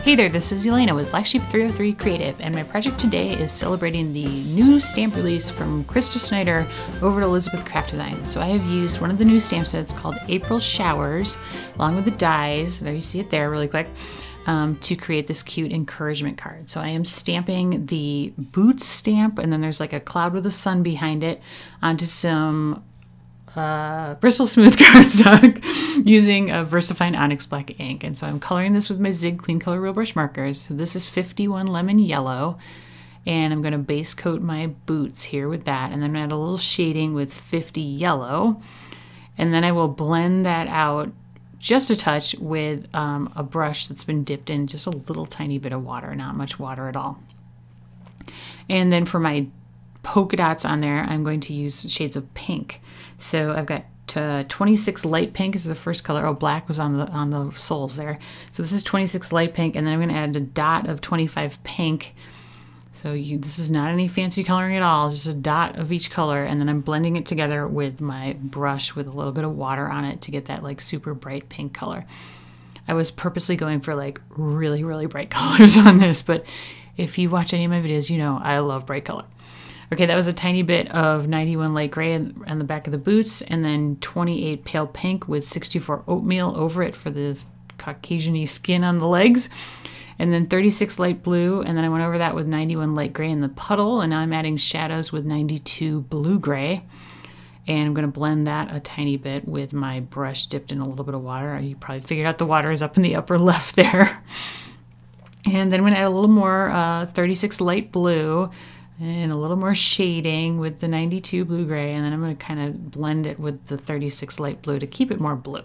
Hey there, this is Elena with Black Sheep 303 Creative, and my project today is celebrating the new stamp release from Krista Schneider over at Elizabeth Craft Designs. So I have used one of the new stamp sets called April Showers, along with the dies, there you see it there really quick, to create this cute encouragement card. So I am stamping the boots stamp, and then there's like a cloud with a sun behind it, onto some Bristol smooth cardstock using a VersaFine Onyx black ink. And so I'm coloring this with my Zig Clean Color Real Brush markers. So this is 51 Lemon Yellow, and I'm going to base coat my boots here with that, and then add a little shading with 50 Yellow, and then I will blend that out just a touch with a brush that's been dipped in just a little tiny bit of water, not much water at all. And then for my polka dots on there, I'm going to use shades of pink. So I've got 26 light pink is the first color. Oh, black was on the soles there. So this is 26 light pink, and then I'm going to add a dot of 25 pink. So this is not any fancy coloring at all, just a dot of each color, and then I'm blending it together with my brush with a little bit of water on it to get that like super bright pink color. I was purposely going for like really, really bright colors on this, but if you watch any of my videos, you know I love bright color. Okay, that was a tiny bit of 91 light gray on the back of the boots, and then 28 pale pink with 64 oatmeal over it for the Caucasian-y skin on the legs, and then 36 light blue, and then I went over that with 91 light gray in the puddle, and now I'm adding shadows with 92 blue gray, and I'm going to blend that a tiny bit with my brush dipped in a little bit of water. You probably figured out the water is up in the upper left there. And then I'm going to add a little more 36 light blue, and a little more shading with the 92 blue gray, and then I'm going to kind of blend it with the 36 light blue to keep it more blue.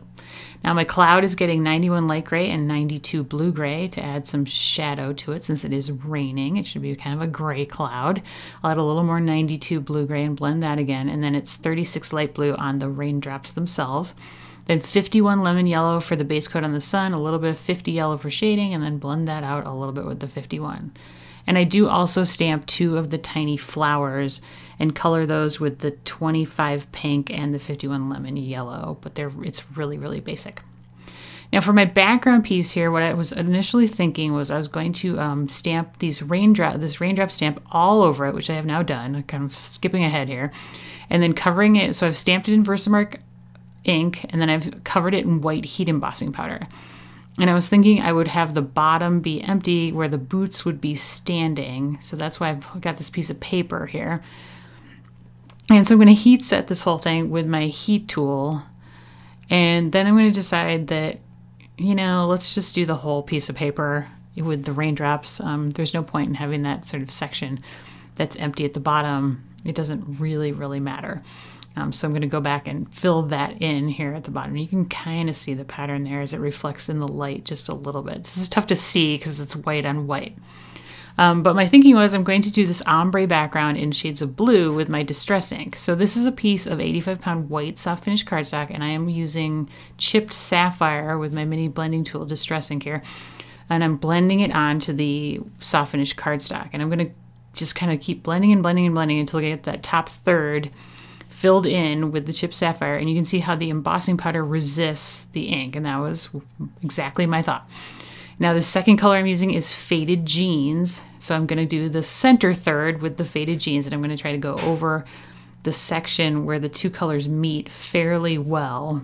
Now my cloud is getting 91 light gray and 92 blue gray to add some shadow to it since it is raining. It should be kind of a gray cloud. I'll add a little more 92 blue gray and blend that again, and then it's 36 light blue on the raindrops themselves. Then 51 lemon yellow for the base coat on the sun, a little bit of 50 yellow for shading, and then blend that out a little bit with the 51. And I do also stamp 2 of the tiny flowers and color those with the 25 pink and the 51 lemon yellow, but it's really, really basic. Now for my background piece here, what I was initially thinking was I was going to stamp this raindrop stamp all over it, which I have now done. I'm kind of skipping ahead here. And then covering it, so I've stamped it in VersaMark ink, and then I've covered it in white heat embossing powder. And I was thinking I would have the bottom be empty where the boots would be standing. So that's why I've got this piece of paper here. And so I'm going to heat set this whole thing with my heat tool. And then I'm going to decide that, you know, let's just do the whole piece of paper with the raindrops. There's no point in having that sort of section that's empty at the bottom. It doesn't really, really matter. So I'm going to go back and fill that in here at the bottom. You can kind of see the pattern there as it reflects in the light just a little bit. This is tough to see because it's white on white. But my thinking was I'm going to do this ombre background in shades of blue with my Distress ink. So this is a piece of 85-pound white soft finish cardstock, and I am using chipped sapphire with my mini blending tool Distress ink here. And I'm blending it onto the soft finish cardstock. And I'm going to just kind of keep blending and blending and blending until I get that top third filled in with the chipped sapphire, and you can see how the embossing powder resists the ink, and that was exactly my thought. Now the second color I'm using is Faded Jeans, so I'm going to do the center third with the Faded Jeans, and I'm going to try to go over the section where the two colors meet fairly well.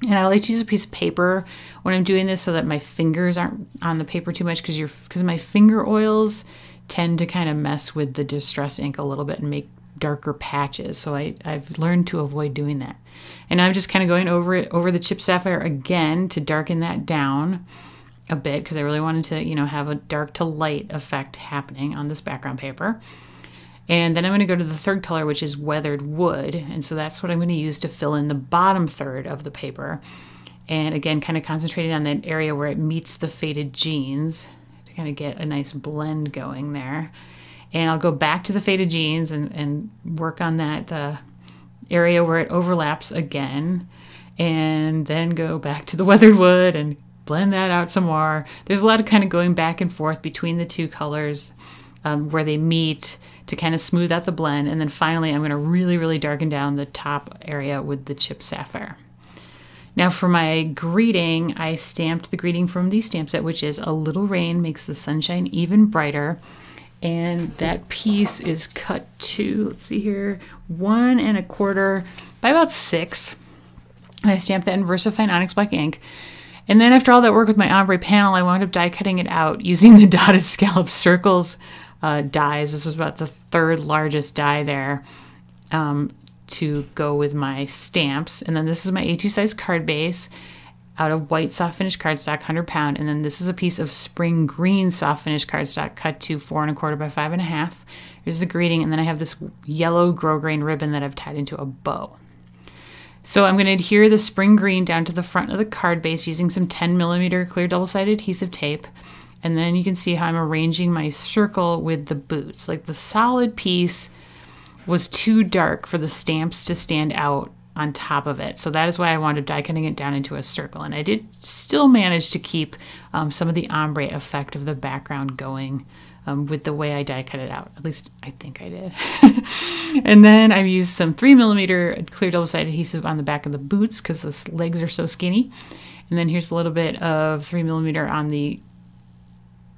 And I like to use a piece of paper when I'm doing this so that my fingers aren't on the paper too much, because my finger oils tend to kind of mess with the Distress ink a little bit and make darker patches, so I've learned to avoid doing that. And I'm just kind of going over the chipped sapphire again to darken that down a bit because I really wanted to, you know, have a dark to light effect happening on this background paper. And then I'm going to go to the third color, which is Weathered Wood, and so that's what I'm going to use to fill in the bottom third of the paper. And again, kind of concentrating on that area where it meets the Faded Jeans to kind of get a nice blend going there. And I'll go back to the Faded Jeans and work on that area where it overlaps again. And then go back to the Weathered Wood and blend that out some more. There's a lot of kind of going back and forth between the two colors where they meet to kind of smooth out the blend. And then finally, I'm going to really, really darken down the top area with the chipped sapphire. Now for my greeting, I stamped the greeting from the stamp set, which is "A little rain makes the sunshine even brighter." And that piece is cut to, let's see here, 1 1/4 by about 6. And I stamped that in VersaFine Onyx black ink. And then after all that work with my ombre panel, I wound up die cutting it out using the dotted scallop circles dies. This was about the 3rd largest die there to go with my stamps. And then this is my A2 size card base out of white soft finish cardstock, 100 pound. And then this is a piece of spring green soft finish cardstock cut to 4 1/4 by 5 1/2. Here's the greeting. And then I have this yellow grosgrain ribbon that I've tied into a bow. So I'm going to adhere the spring green down to the front of the card base using some 10mm clear double-sided adhesive tape. And then you can see how I'm arranging my circle with the boots. Like the solid piece was too dark for the stamps to stand out on top of it. So that is why I wound up die cutting it down into a circle. And I did still manage to keep some of the ombre effect of the background going with the way I die cut it out. At least I think I did. And then I used some 3mm clear double-sided adhesive on the back of the boots because the legs are so skinny. And then here's a little bit of 3mm on the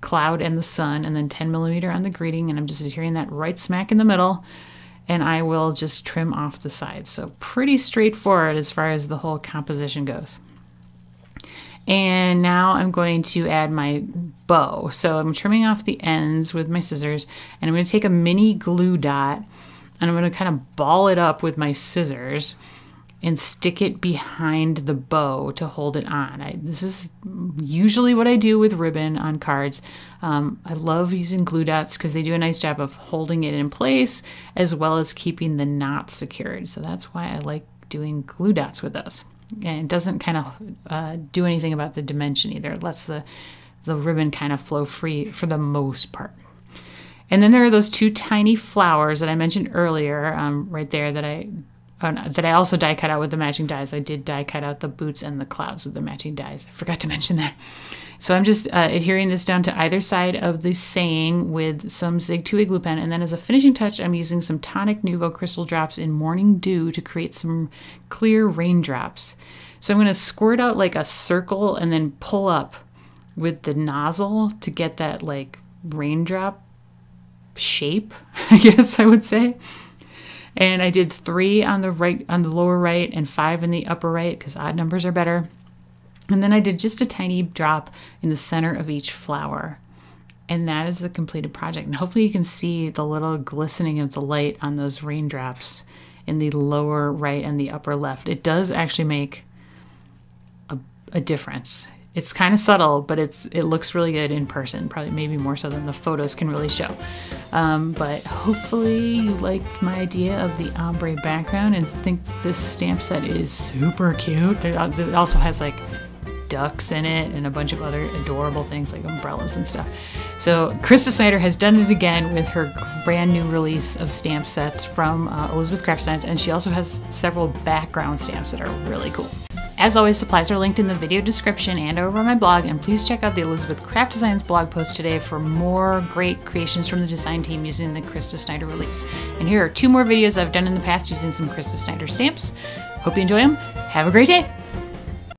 cloud and the sun, and then 10mm on the greeting. And I'm just adhering that right smack in the middle. And I will just trim off the sides. So pretty straightforward as far as the whole composition goes. And now I'm going to add my bow. So I'm trimming off the ends with my scissors, and I'm going to take a mini glue dot and I'm going to kind of ball it up with my scissors and stick it behind the bow to hold it on. This is usually what I do with ribbon on cards. I love using glue dots because they do a nice job of holding it in place as well as keeping the knot secured. So that's why I like doing glue dots with those. And it doesn't kind of do anything about the dimension either. It lets the ribbon kind of flow free for the most part. And then there are those 2 tiny flowers that I mentioned earlier right there that I also die cut out with the matching dies. I did die cut out the boots and the clouds with the matching dies. I forgot to mention that. So I'm just adhering this down to either side of the saying with some Zig 2A glue pen. And then as a finishing touch, I'm using some Tonic Nuvo crystal drops in Morning Dew to create some clear raindrops. So I'm going to squirt out like a circle and then pull up with the nozzle to get that like raindrop shape, I guess I would say. And I did 3 on the right, on the lower right, and 5 in the upper right because odd numbers are better. And then I did just a tiny drop in the center of each flower. And that is the completed project. And hopefully you can see the little glistening of the light on those raindrops in the lower right and the upper left. It does actually make a difference. It's kind of subtle, but it looks really good in person, probably maybe more so than the photos can really show. But hopefully you liked my idea of the ombre background and think this stamp set is super cute. It also has like ducks in it and a bunch of other adorable things like umbrellas and stuff. So Krista Schneider has done it again with her brand new release of stamp sets from Elizabeth Craft Designs, and she also has several background stamps that are really cool. As always, supplies are linked in the video description and over on my blog, and please check out the Elizabeth Craft Designs blog post today for more great creations from the design team using the Krista Schneider release. And here are 2 more videos I've done in the past using some Krista Schneider stamps. Hope you enjoy them. Have a great day!